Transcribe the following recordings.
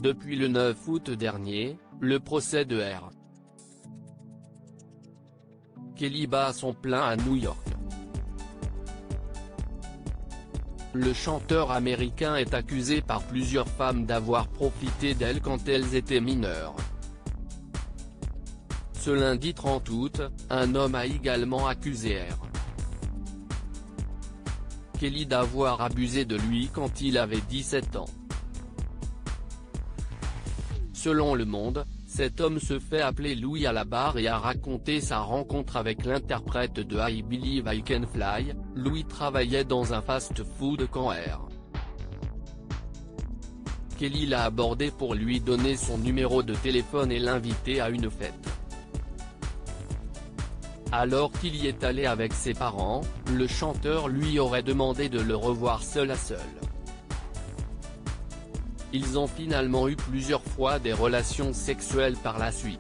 Depuis le 9 août dernier, le procès de R. Kelly bat son plein à New York. Le chanteur américain est accusé par plusieurs femmes d'avoir profité d'elles quand elles étaient mineures. Ce lundi 30 août, un homme a également accusé R. Kelly d'avoir abusé de lui quand il avait 17 ans. Selon Le Monde, cet homme se fait appeler Louis à la barre et a raconté sa rencontre avec l'interprète de I Believe I Can Fly. Louis travaillait dans un fast-food quand R. Kelly l'a abordé pour lui donner son numéro de téléphone et l'inviter à une fête. Alors qu'il y est allé avec ses parents, le chanteur lui aurait demandé de le revoir seul à seul. Ils ont finalement eu plusieurs fois des relations sexuelles par la suite.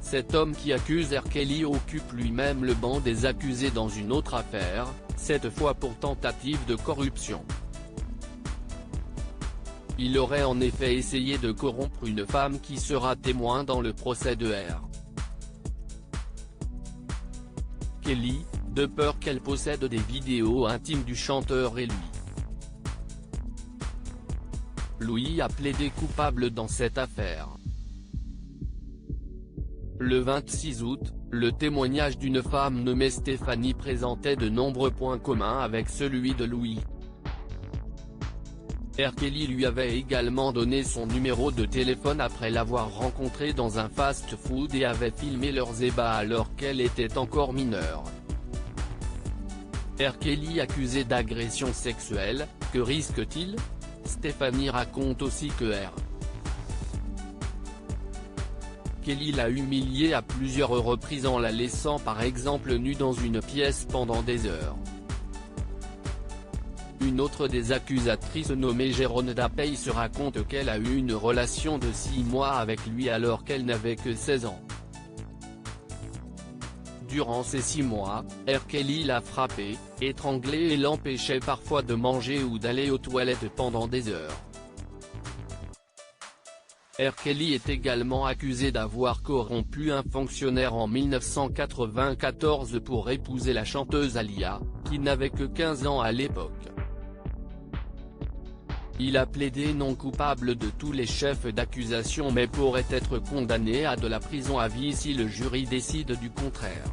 Cet homme qui accuse R. Kelly occupe lui-même le banc des accusés dans une autre affaire, cette fois pour tentative de corruption. Il aurait en effet essayé de corrompre une femme qui sera témoin dans le procès de R. Kelly, de peur qu'elle possède des vidéos intimes du chanteur et lui. Louis a plaidé coupable dans cette affaire. Le 26 août, le témoignage d'une femme nommée Stéphanie présentait de nombreux points communs avec celui de Louis. R. Kelly lui avait également donné son numéro de téléphone après l'avoir rencontré dans un fast-food et avait filmé leurs ébats alors qu'elle était encore mineure. R. Kelly accusé d'agression sexuelle, que risque-t-il ? Stéphanie raconte aussi que R. Kelly l'a humiliée à plusieurs reprises en la laissant par exemple nue dans une pièce pendant des heures. Une autre des accusatrices nommée Géronda Pace raconte qu'elle a eu une relation de 6 mois avec lui alors qu'elle n'avait que 16 ans. Durant ces 6 mois, R. Kelly l'a frappée, étranglée et l'empêchait parfois de manger ou d'aller aux toilettes pendant des heures. R. Kelly est également accusé d'avoir corrompu un fonctionnaire en 1994 pour épouser la chanteuse Aaliyah, qui n'avait que 15 ans à l'époque. Il a plaidé non coupable de tous les chefs d'accusation mais pourrait être condamné à de la prison à vie si le jury décide du contraire.